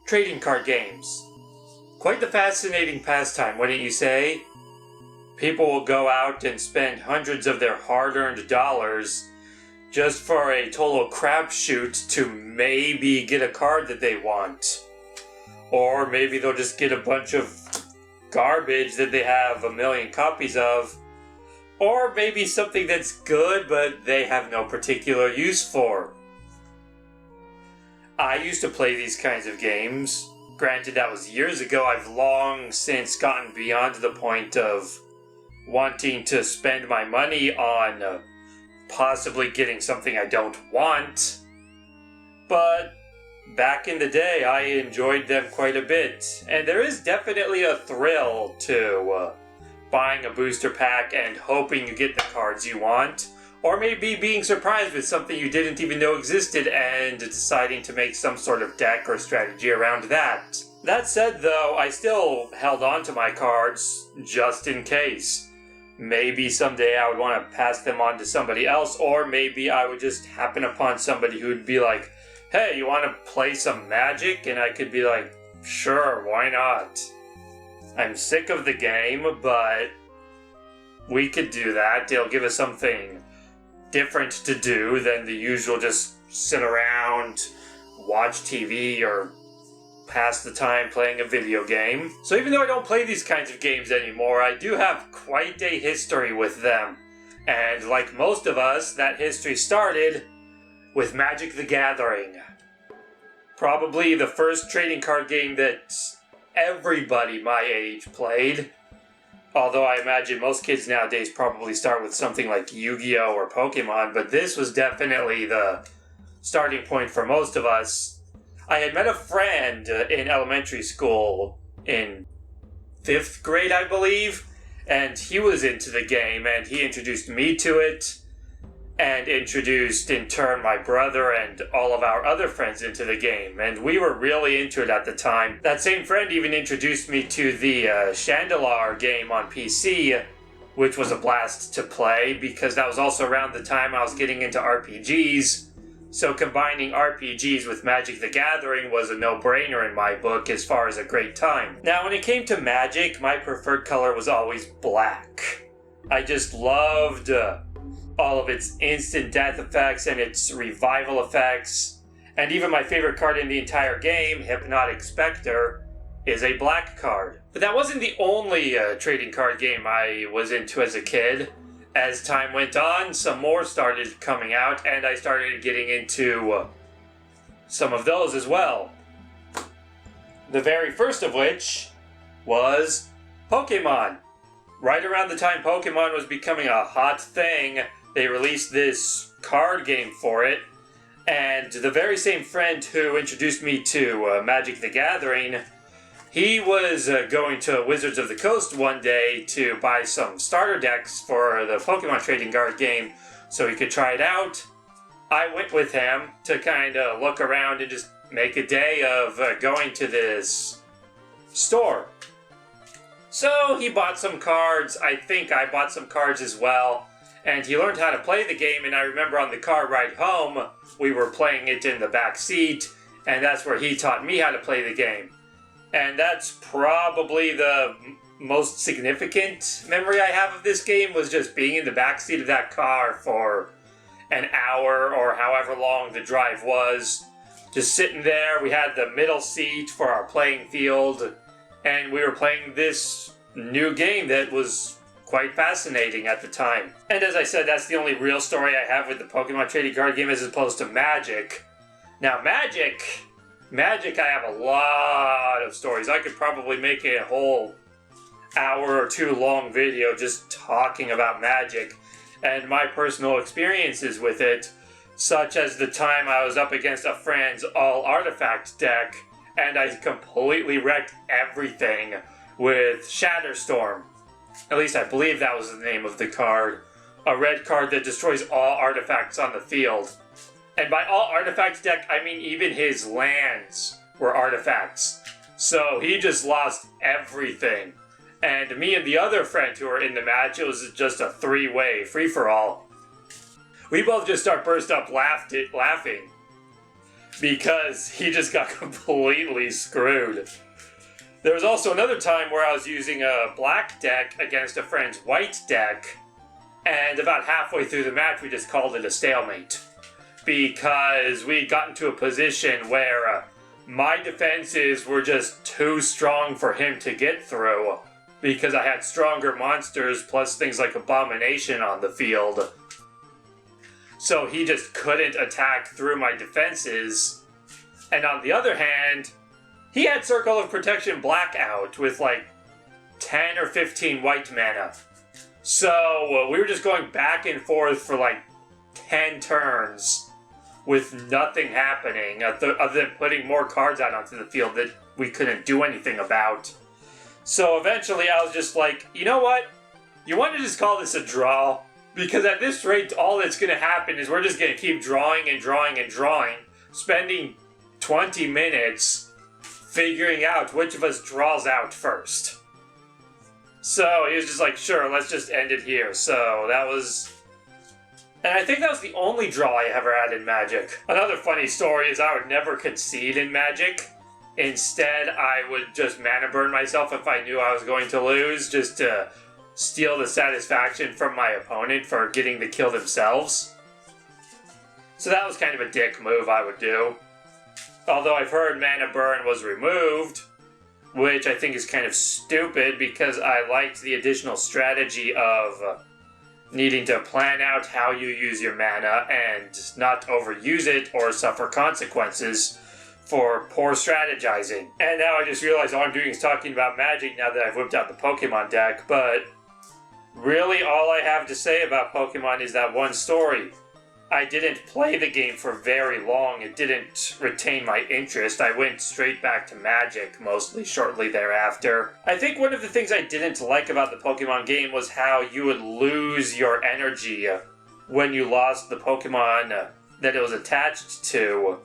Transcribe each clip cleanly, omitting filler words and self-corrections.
Trading card games. Quite the fascinating pastime, wouldn't you say? People will go out and spend hundreds of their hard-earned dollars just for a total crapshoot to maybe get a card that they want. Or maybe they'll just get a bunch of garbage that they have a million copies of. Or maybe something that's good but they have no particular use for. I used to play these kinds of games. Granted, that was years ago. I've long since gotten beyond the point of wanting to spend my money on possibly getting something I don't want. But back in the day, I enjoyed them quite a bit. And there is definitely a thrill to buying a booster pack and hoping you get the cards you want. Or maybe being surprised with something you didn't even know existed and deciding to make some sort of deck or strategy around that. That said though, I still held on to my cards just in case. Maybe someday I would want to pass them on to somebody else, or maybe I would just happen upon somebody who'd be like, hey, you want to play some Magic? And I could be like, sure, why not? I'm sick of the game, but we could do that. It'll give us something different to do than the usual just sit around, watch TV, or pass the time playing a video game. So even though I don't play these kinds of games anymore, I do have quite a history with them. And like most of us, that history started with Magic the Gathering. Probably the first trading card game that everybody my age played. Although I imagine most kids nowadays probably start with something like Yu-Gi-Oh! Or Pokemon, but this was definitely the starting point for most of us. I had met a friend in elementary school in 5th grade, I believe, and he was into the game, and he introduced me to it, and introduced, in turn, my brother and all of our other friends into the game, and we were really into it at the time. That same friend even introduced me to the Chandelier game on PC, which was a blast to play, because that was also around the time I was getting into RPGs, so combining RPGs with Magic the Gathering was a no-brainer in my book as far as a great time. Now, when it came to Magic, my preferred color was always black. I just loved all of its instant death effects and its revival effects. And even my favorite card in the entire game, Hypnotic Spectre, is a black card. But that wasn't the only trading card game I was into as a kid. As time went on, some more started coming out, and I started getting into some of those as well. The very first of which was Pokemon. Right around the time Pokemon was becoming a hot thing, they released this card game for it, and the very same friend who introduced me to Magic the Gathering, he was going to Wizards of the Coast one day to buy some starter decks for the Pokemon trading card game so he could try it out. I went with him to kind of look around and just make a day of going to this store. So he bought some cards. I think I bought some cards as well. And he learned how to play the game, and I remember on the car ride home, we were playing it in the back seat, and that's where he taught me how to play the game. And that's probably the most significant memory I have of this game, was just being in the back seat of that car for an hour or however long the drive was. Just sitting there, we had the middle seat for our playing field, and we were playing this new game that was quite fascinating at the time. And as I said, that's the only real story I have with the Pokemon trading card game as opposed to Magic. Now Magic, I have a lot of stories. I could probably make a whole hour or two long video just talking about Magic and my personal experiences with it, such as the time I was up against a friend's all-artifact deck and I completely wrecked everything with Shatterstorm. At least I believe that was the name of the card. A red card that destroys all artifacts on the field. And by all artifact deck, I mean even his lands were artifacts. So he just lost everything. And me and the other friend who were in the match, it was just a three-way free-for-all. We both just burst up laughing. because he just got completely screwed. There was also another time where I was using a black deck against a friend's white deck, and about halfway through the match we just called it a stalemate. Because we got into a position where my defenses were just too strong for him to get through, because I had stronger monsters plus things like Abomination on the field. So he just couldn't attack through my defenses. And on the other hand, he had Circle of Protection Blackout with like 10 or 15 white mana. So we were just going back and forth for like 10 turns with nothing happening other than putting more cards out onto the field that we couldn't do anything about. So eventually I was just like, you know what? You want to just call this a draw? Because at this rate, all that's going to happen is we're just going to keep drawing and drawing and drawing, spending 20 minutes figuring out which of us draws out first. So he was just like, sure, let's just end it here. So that was... And I think that was the only draw I ever had in Magic. Another funny story is I would never concede in Magic. Instead, I would just mana burn myself if I knew I was going to lose, just to steal the satisfaction from my opponent for getting the kill themselves. So that was kind of a dick move I would do. Although I've heard mana burn was removed, which I think is kind of stupid because I liked the additional strategy of needing to plan out how you use your mana and not overuse it or suffer consequences for poor strategizing. And now I just realized all I'm doing is talking about Magic now that I've whipped out the Pokemon deck, but really all I have to say about Pokemon is that one story. I didn't play the game for very long. It didn't retain my interest. I went straight back to Magic, mostly shortly thereafter. I think one of the things I didn't like about the Pokemon game was how you would lose your energy when you lost the Pokemon that it was attached to,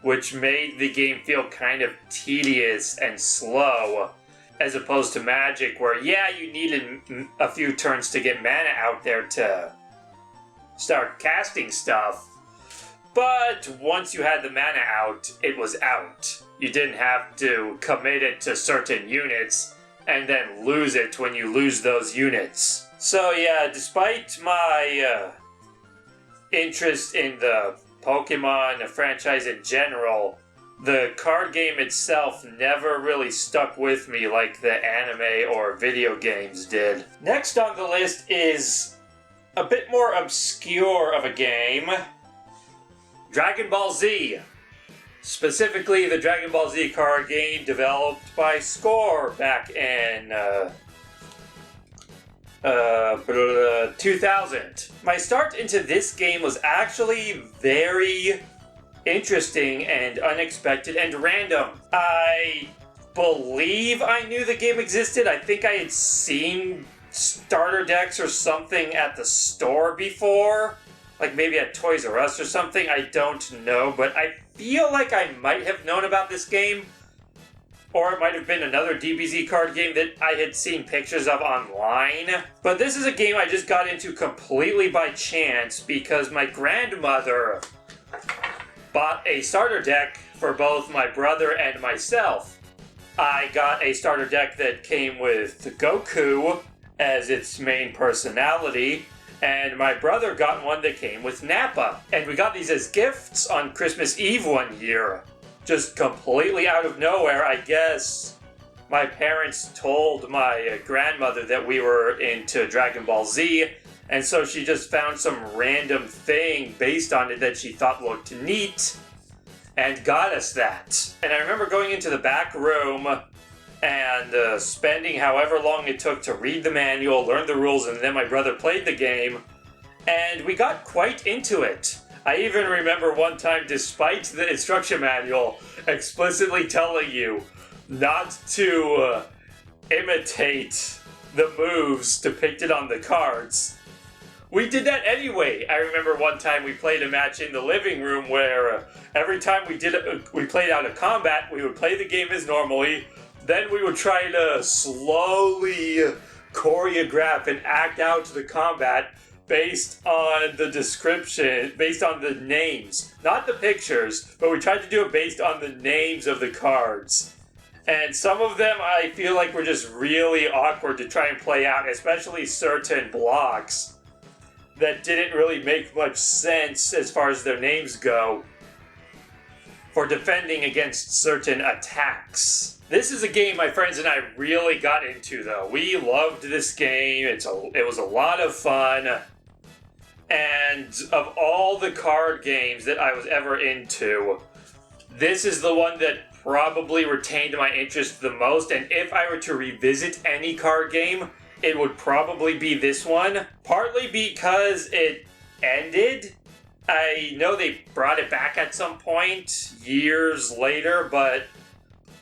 which made the game feel kind of tedious and slow, as opposed to Magic, where, yeah, you needed a few turns to get mana out there to start casting stuff, but once you had the mana out, it was out. You didn't have to commit it to certain units and then lose it when you lose those units. So yeah, despite my interest in the Pokemon franchise in general, the card game itself never really stuck with me like the anime or video games did. Next on the list is a bit more obscure of a game, Dragon Ball Z. Specifically, the Dragon Ball Z card game developed by Score back in 2000. My start into this game was actually very interesting and unexpected and random. I believe I knew the game existed. I think I had seen starter decks or something at the store before, like maybe at Toys R Us or something. I don't know, but I feel like I might have known about this game, or it might have been another DBZ card game that I had seen pictures of online. But this is a game I just got into completely by chance because my grandmother bought a starter deck for both my brother and myself. I got a starter deck that came with Goku as its main personality, and my brother got one that came with Nappa. And we got these as gifts on Christmas Eve one year. Just completely out of nowhere, I guess. My parents told my grandmother that we were into Dragon Ball Z, and so she just found some random thing based on it that she thought looked neat, and got us that. And I remember going into the back room and spending however long it took to read the manual, learn the rules, and then my brother played the game, and we got quite into it. I even remember one time, despite the instruction manual explicitly telling you not to imitate the moves depicted on the cards, we did that anyway. I remember one time we played a match in the living room where every time we played out a combat, we would play the game as normally. Then we would try to slowly choreograph and act out the combat based on the description, based on the names. Not the pictures, but we tried to do it based on the names of the cards. And some of them I feel like were just really awkward to try and play out, especially certain blocks that didn't really make much sense as far as their names go for defending against certain attacks. This is a game my friends and I really got into, though. We loved this game. It was a lot of fun. And of all the card games that I was ever into, this is the one that probably retained my interest the most. And if I were to revisit any card game, it would probably be this one. Partly because it ended. I know they brought it back at some point years later, but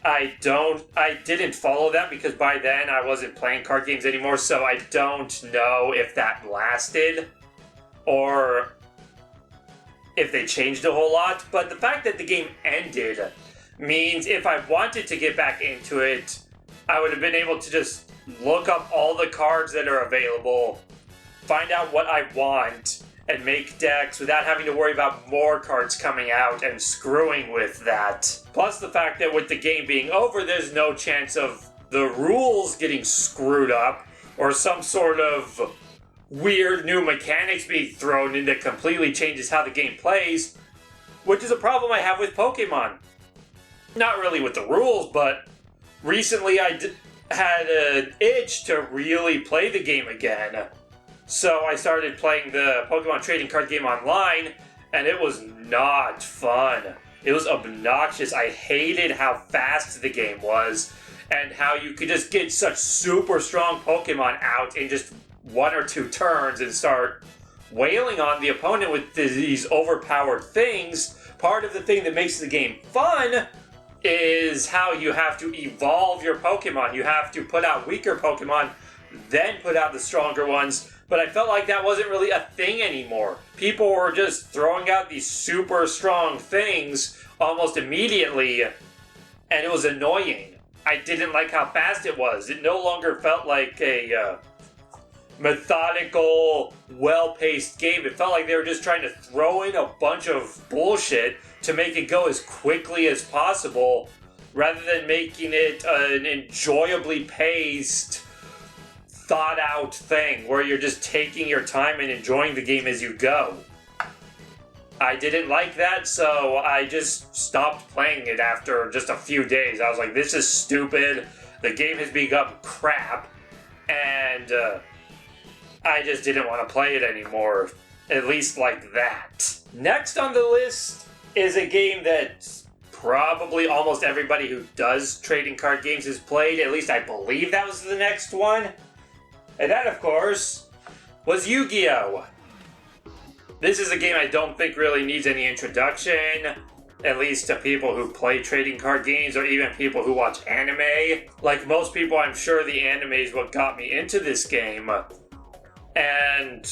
I didn't follow that because by then I wasn't playing card games anymore, so I don't know if that lasted or if they changed a whole lot. But the fact that the game ended means if I wanted to get back into it, I would have been able to just look up all the cards that are available, find out what I want, and make decks without having to worry about more cards coming out and screwing with that. Plus the fact that with the game being over, there's no chance of the rules getting screwed up or some sort of weird new mechanics being thrown in that completely changes how the game plays, which is a problem I have with Pokemon. Not really with the rules, but recently I had an itch to really play the game again. So I started playing the Pokemon trading card game online, and it was not fun. It was obnoxious. I hated how fast the game was, and how you could just get such super strong Pokemon out in just 1 or 2 turns and start wailing on the opponent with these overpowered things. Part of the thing that makes the game fun is how you have to evolve your Pokemon. You have to put out weaker Pokemon, then put out the stronger ones. But I felt like that wasn't really a thing anymore. People were just throwing out these super strong things almost immediately, and it was annoying. I didn't like how fast it was. It no longer felt like a methodical, well-paced game. It felt like they were just trying to throw in a bunch of bullshit to make it go as quickly as possible, rather than making it an enjoyably paced, thought-out thing where you're just taking your time and enjoying the game as you go. I didn't like that, so I just stopped playing it after just a few days. I was like, this is stupid. The game has become crap, and I just didn't want to play it anymore, at least like that. Next on the list is a game that probably almost everybody who does trading card games has played. At least I believe that was the next one. And that, of course, was Yu-Gi-Oh! This is a game I don't think really needs any introduction, at least to people who play trading card games or even people who watch anime. Like most people, I'm sure the anime is what got me into this game. And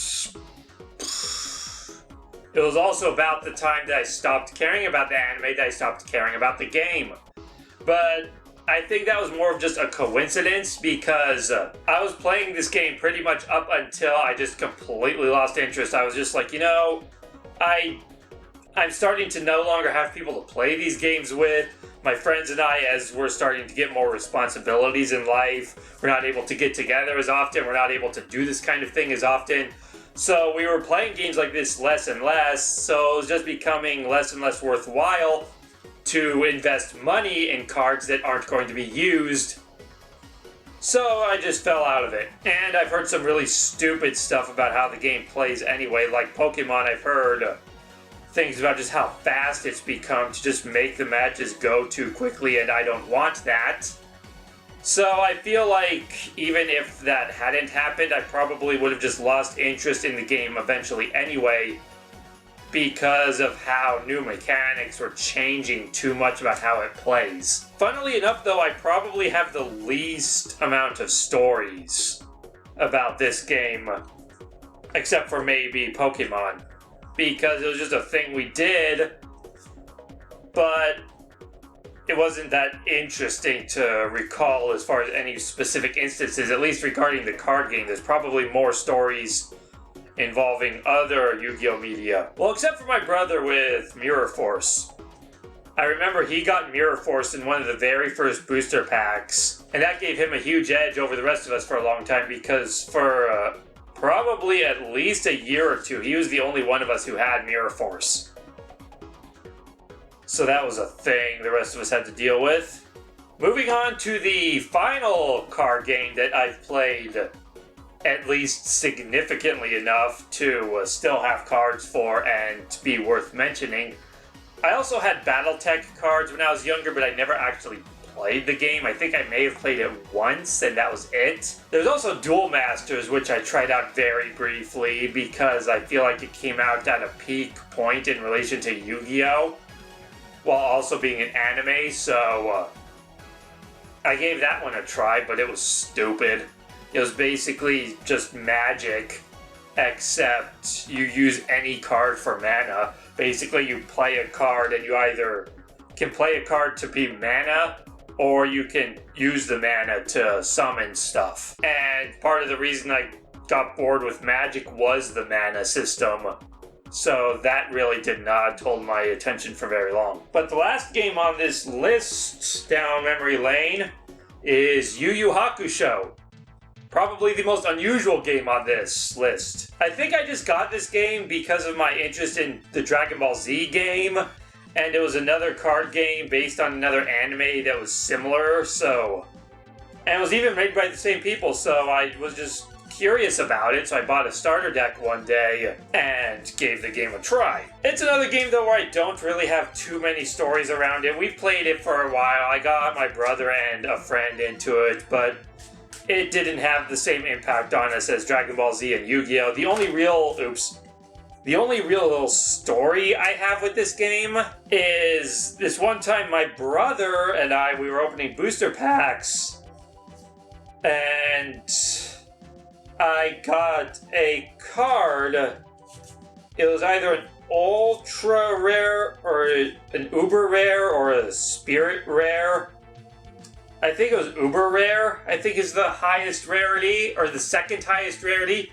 it was also about the time that I stopped caring about the anime that I stopped caring about the game. But I think that was more of just a coincidence because I was playing this game pretty much up until I just completely lost interest. I was just like, I'm starting to no longer have people to play these games with. My friends and I, as we're starting to get more responsibilities in life, we're not able to get together as often. We're not able to do this kind of thing as often. So we were playing games like this less and less. So it was just becoming less and less worthwhile to invest money in cards that aren't going to be used. So I just fell out of it. And I've heard some really stupid stuff about how the game plays anyway. Like Pokemon, I've heard things about just how fast it's become to just make the matches go too quickly, and I don't want that. So I feel like even if that hadn't happened, I probably would have just lost interest in the game eventually anyway, because of how new mechanics were changing too much about how it plays. Funnily enough, though, I probably have the least amount of stories about this game, except for maybe Pokemon, because it was just a thing we did, but it wasn't that interesting to recall as far as any specific instances, at least regarding the card game. There's probably more stories involving other Yu-Gi-Oh! Media. Well, except for my brother with Mirror Force. I remember he got Mirror Force in one of the very first booster packs, and that gave him a huge edge over the rest of us for a long time because for probably at least a year or two, he was the only one of us who had Mirror Force. So that was a thing the rest of us had to deal with. Moving on to the final card game that I've played at least significantly enough to still have cards for and be worth mentioning. I also had Battletech cards when I was younger, but I never actually played the game. I think I may have played it once, and that was it. There's also Duel Masters, which I tried out very briefly because I feel like it came out at a peak point in relation to Yu-Gi-Oh! While also being an anime, so I gave that one a try, but it was stupid. It was basically just Magic, except you use any card for mana. Basically, you play a card and you either can play a card to be mana, or you can use the mana to summon stuff. And part of the reason I got bored with Magic was the mana system. So that really did not hold my attention for very long. But the last game on this list down memory lane is Yu Yu Hakusho. Probably the most unusual game on this list. I think I just got this game because of my interest in the Dragon Ball Z game, and it was another card game based on another anime that was similar, and it was even made by the same people, so I was just curious about it, so I bought a starter deck one day and gave the game a try. It's another game though where I don't really have too many stories around it. We've played it for a while. I got my brother and a friend into it, but it didn't have the same impact on us as Dragon Ball Z and Yu-Gi-Oh! The only real little story I have with this game is this one time my brother and we were opening booster packs, and I got a card. It was either an ultra rare or an uber rare or a spirit rare. I think it was uber rare, I think is the highest rarity, or the second highest rarity.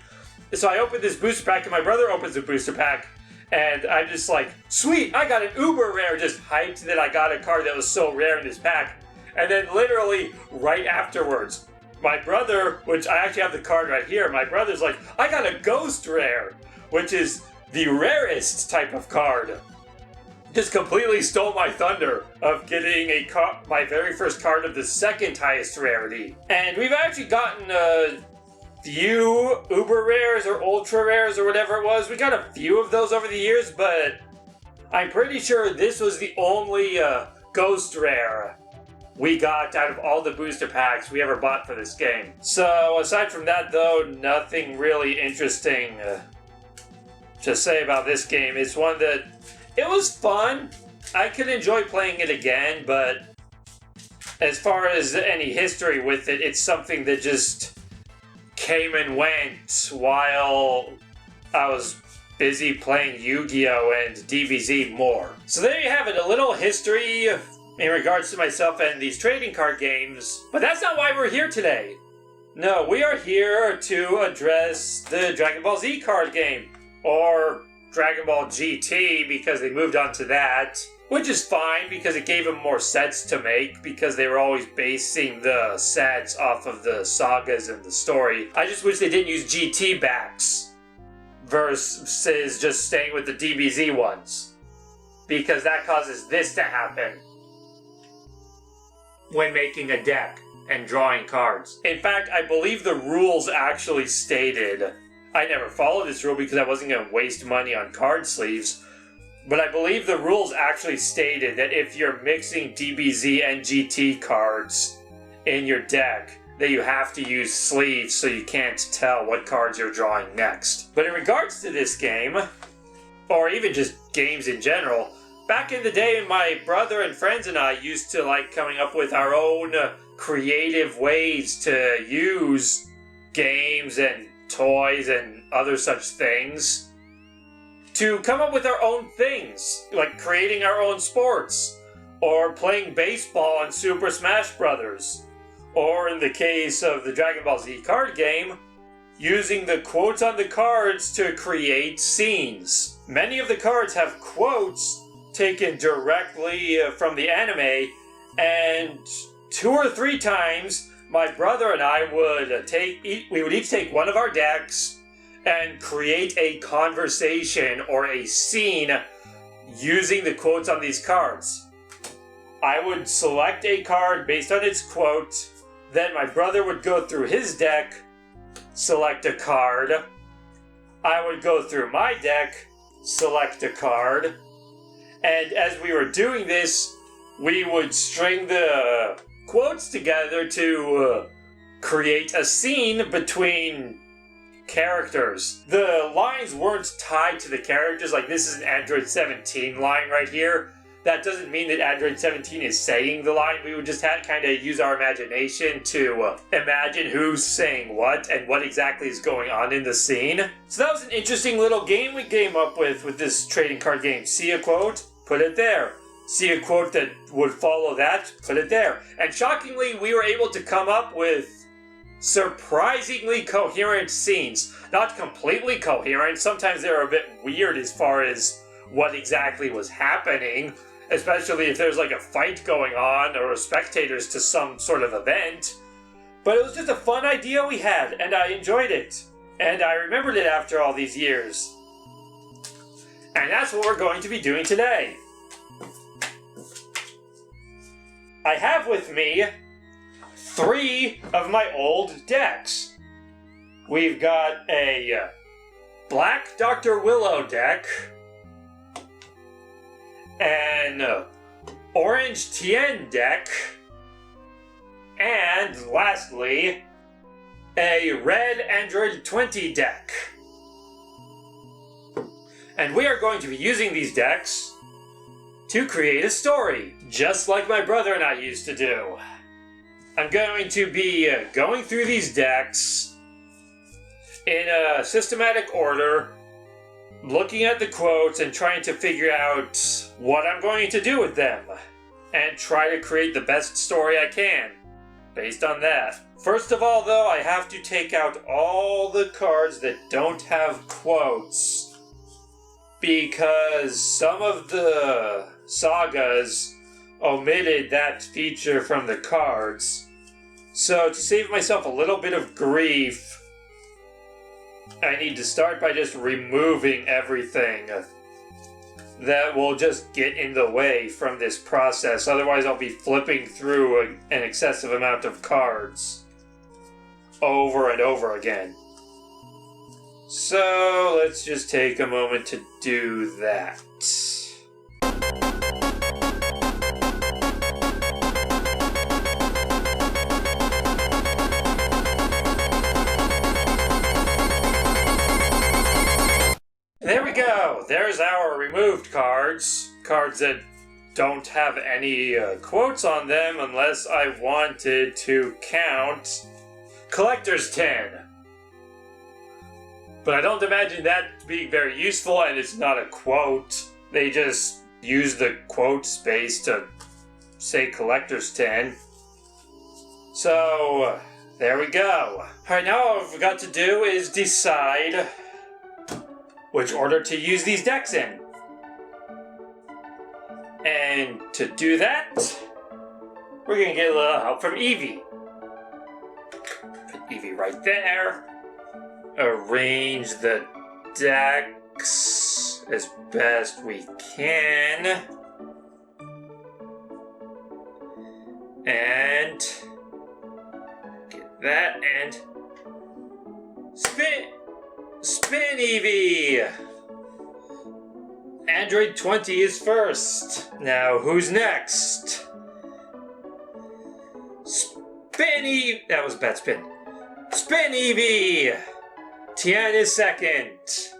So I opened this booster pack, and my brother opens a booster pack, and I'm just like, sweet, I got an uber rare, just hyped that I got a card that was so rare in this pack. And then literally right afterwards, my brother, which I actually have the card right here, my brother's like, I got a ghost rare, which is the rarest type of card. Just completely stole my thunder of getting my very first card of the second highest rarity. And we've actually gotten a few uber rares or ultra rares or whatever it was. We got a few of those over the years, but I'm pretty sure this was the only ghost rare we got out of all the booster packs we ever bought for this game. So aside from that though, nothing really interesting to say about this game. It's one that it was fun. I could enjoy playing it again, but as far as any history with it, it's something that just came and went while I was busy playing Yu-Gi-Oh! And DBZ more. So there you have it, a little history in regards to myself and these trading card games. But that's not why we're here today. No, we are here to address the Dragon Ball Z card game, or Dragon Ball GT, because they moved on to that, which is fine because it gave them more sets to make because they were always basing the sets off of the sagas and the story. I just wish they didn't use GT backs versus just staying with the DBZ ones, because that causes this to happen when making a deck and drawing cards. In fact, I believe the rules actually stated, I never followed this rule because I wasn't going to waste money on card sleeves, but I believe the rules actually stated that if you're mixing DBZ and GT cards in your deck, that you have to use sleeves so you can't tell what cards you're drawing next. But in regards to this game, or even just games in general, back in the day, my brother and friends and I used to like coming up with our own creative ways to use games and toys and other such things to come up with our own things, like creating our own sports, or playing baseball in Super Smash Brothers, or in the case of the Dragon Ball Z card game, using the quotes on the cards to create scenes. Many of the cards have quotes taken directly from the anime, and 2 or 3 times my brother and I would each take one of our decks and create a conversation or a scene using the quotes on these cards. I would select a card based on its quote, then my brother would go through his deck, select a card. I would go through my deck, select a card, and as we were doing this, we would string the quotes together to create a scene between characters. The lines weren't tied to the characters, like this is an Android 17 line right here. That doesn't mean that Android 17 is saying the line. We would just kind of use our imagination to imagine who's saying what and what exactly is going on in the scene. So that was an interesting little game we came up with this trading card game. See a quote? Put it there. See a quote that would follow that? Put it there. And shockingly, we were able to come up with surprisingly coherent scenes. Not completely coherent. Sometimes they're a bit weird as far as what exactly was happening, especially if there's like a fight going on or spectators to some sort of event. But it was just a fun idea we had, and I enjoyed it. And I remembered it after all these years. And that's what we're going to be doing today. I have with me 3 of my old decks. We've got a black Dr. Willow deck, an orange Tien deck, and lastly, a red Android 20 deck. And we are going to be using these decks to create a story, just like my brother and I used to do. I'm going to be going through these decks in a systematic order, looking at the quotes and trying to figure out what I'm going to do with them, and try to create the best story I can based on that. First of all, though, I have to take out all the cards that don't have quotes, because some of the sagas omitted that feature from the cards. So to save myself a little bit of grief, I need to start by just removing everything that will just get in the way from this process. Otherwise I'll be flipping through an excessive amount of cards over and over again. So let's just take a moment to do that. There we go. There's our removed cards. Cards that don't have any quotes on them unless I wanted to count Collector's 10. But I don't imagine that being very useful, and it's not a quote. They just use the quote space to say Collector's 10. So, there we go. Alright, now all I've got to do is decide which order to use these decks in. And to do that, we're going to get a little help from Evie. Put Evie right there. Arrange the decks as best we can. And get that and spin! Spin, Evie! Android 20 is first. Now, who's next? Spin, Evie! That was a bad spin. Spin, Evie! Tien is second.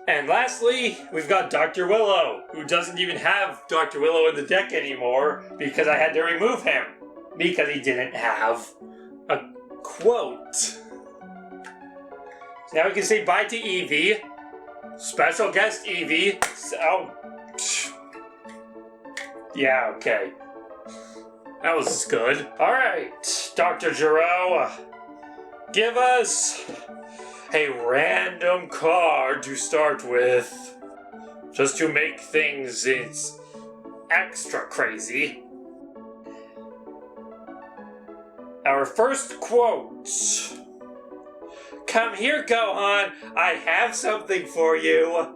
And lastly, we've got Dr. Willow, who doesn't even have Dr. Willow in the deck anymore because I had to remove him because he didn't have a quote. So now we can say bye to Evie. Special guest Evie. Oh. Yeah, okay. That was good. Alright, Dr. Giro. Give us a random card to start with, just to make things extra crazy. Our first quote. Come here, Gohan. I have something for you.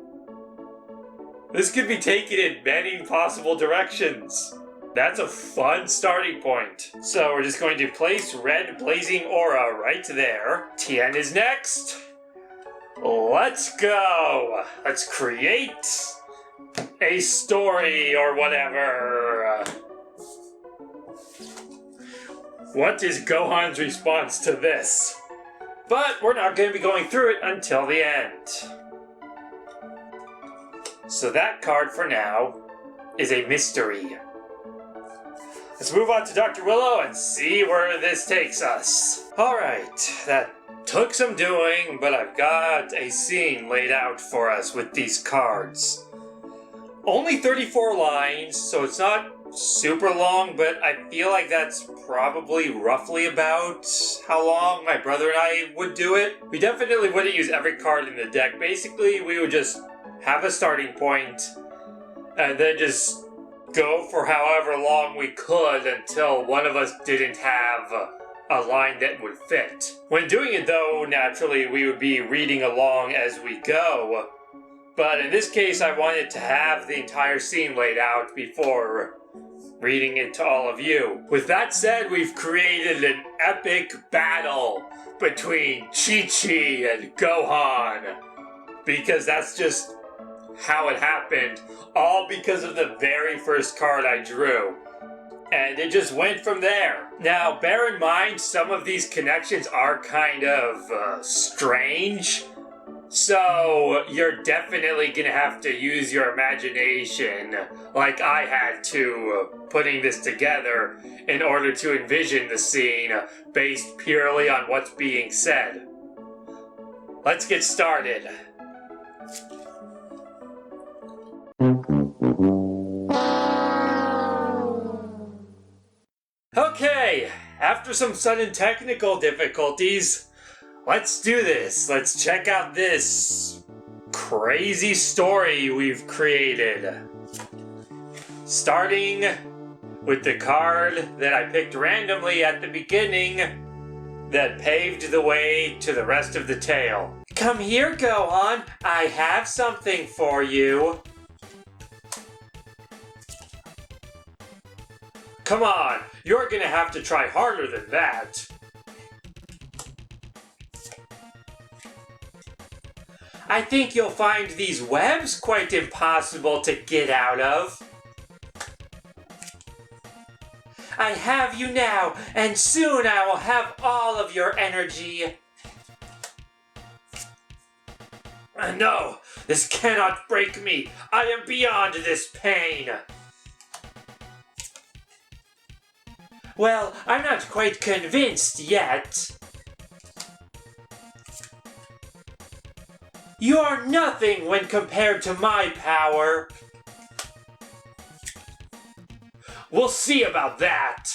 This could be taken in many possible directions. That's a fun starting point. So we're just going to place red blazing aura right there. Tien is next. Let's go. Let's create a story or whatever. What is Gohan's response to this? But we're not going to be going through it until the end. So that card for now is a mystery. Let's move on to Dr. Willow and see where this takes us. Alright, that took some doing, but I've got a scene laid out for us with these cards. Only 34 lines, so it's not super long, but I feel like that's probably roughly about how long my brother and I would do it. We definitely wouldn't use every card in the deck. Basically, we would just have a starting point and then just go for however long we could until one of us didn't have a line that would fit. When doing it though, naturally we would be reading along as we go, but in this case I wanted to have the entire scene laid out before reading it to all of you. With that said, we've created an epic battle between Chi-Chi and Gohan, because that's just how it happened, all because of the very first card I drew. And it just went from there. Now, bear in mind, some of these connections are kind of strange, so you're definitely gonna have to use your imagination, like I had to, putting this together in order to envision the scene based purely on what's being said. Let's get started. Okay, after some sudden technical difficulties, let's do this. Let's check out this crazy story we've created. Starting with the card that I picked randomly at the beginning that paved the way to the rest of the tale. Come here, Gohan. I have something for you. Come on, you're gonna have to try harder than that. I think you'll find these webs quite impossible to get out of. I have you now, and soon I will have all of your energy. No, this cannot break me. I am beyond this pain. Well, I'm not quite convinced yet. You are nothing when compared to my power. We'll see about that.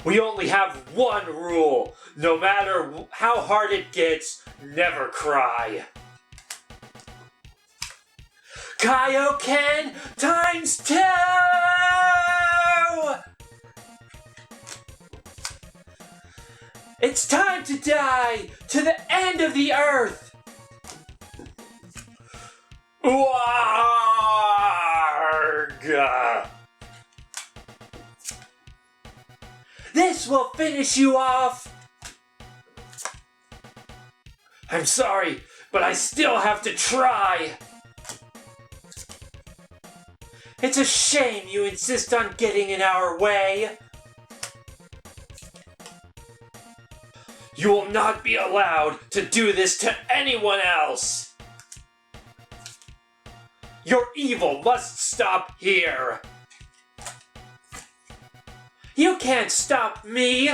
We only have one rule. No matter how hard it gets, never cry. Kaioken times 2! It's time to die to the end of the earth! Warg! This will finish you off! I'm sorry, but I still have to try! It's a shame you insist on getting in our way! You will not be allowed to do this to anyone else! Your evil must stop here! You can't stop me!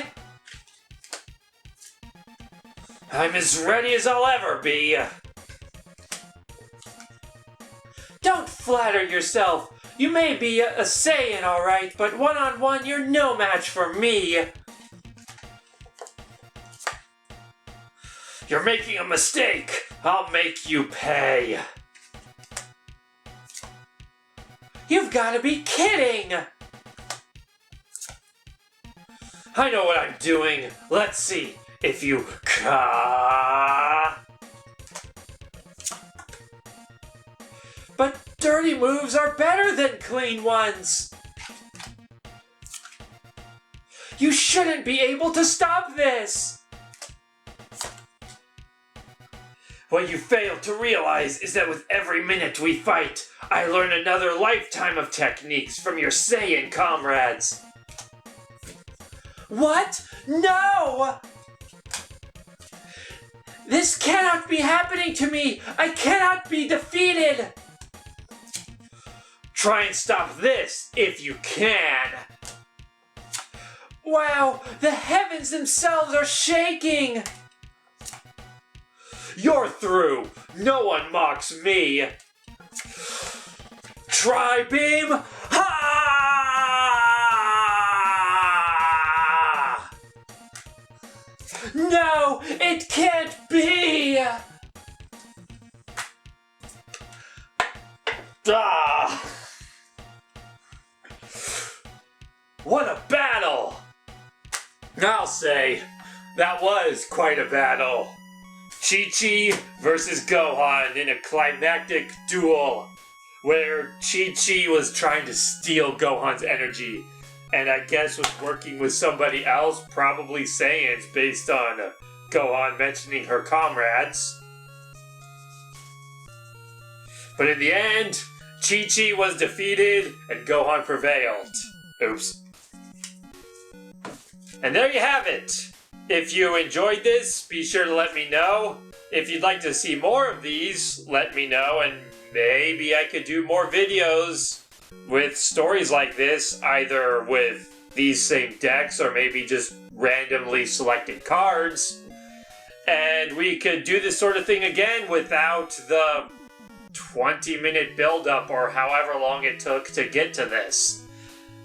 I'm as ready as I'll ever be! Don't flatter yourself! You may be a Saiyan, alright, but one-on-one you're no match for me! You're making a mistake! I'll make you pay! You've gotta be kidding! I know what I'm doing. Let's see if you But dirty moves are better than clean ones! You shouldn't be able to stop this! What you fail to realize is that with every minute we fight, I learn another lifetime of techniques from your Saiyan comrades. What? No! This cannot be happening to me! I cannot be defeated! Try and stop this if you can! Wow! The heavens themselves are shaking! You're through! No one mocks me! Tri-beam! Ha! No! It can't be! Ah! What a battle! I'll say, that was quite a battle. Chi-Chi versus Gohan in a climactic duel where Chi-Chi was trying to steal Gohan's energy and I guess was working with somebody else, probably Saiyans, based on Gohan mentioning her comrades. But in the end, Chi-Chi was defeated and Gohan prevailed. Oops. And there you have it! If you enjoyed this, be sure to let me know. If you'd like to see more of these, let me know, and maybe I could do more videos with stories like this, either with these same decks or maybe just randomly selected cards. And we could do this sort of thing again without the 20-minute build-up or however long it took to get to this,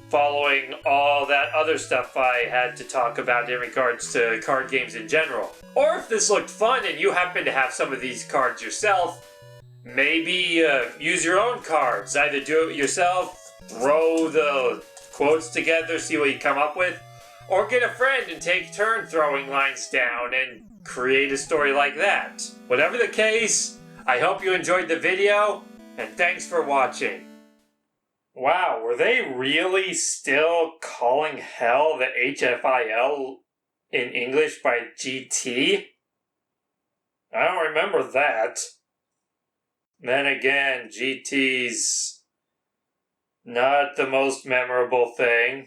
following all that other stuff I had to talk about in regards to card games in general. Or if this looked fun and you happen to have some of these cards yourself, maybe use your own cards. Either do it yourself, throw the quotes together, see what you come up with, or get a friend and take turn throwing lines down and create a story like that. Whatever the case, I hope you enjoyed the video, and thanks for watching. Wow, were they really still calling hell the HFIL in English by GT? I don't remember that. Then again, GT's not the most memorable thing.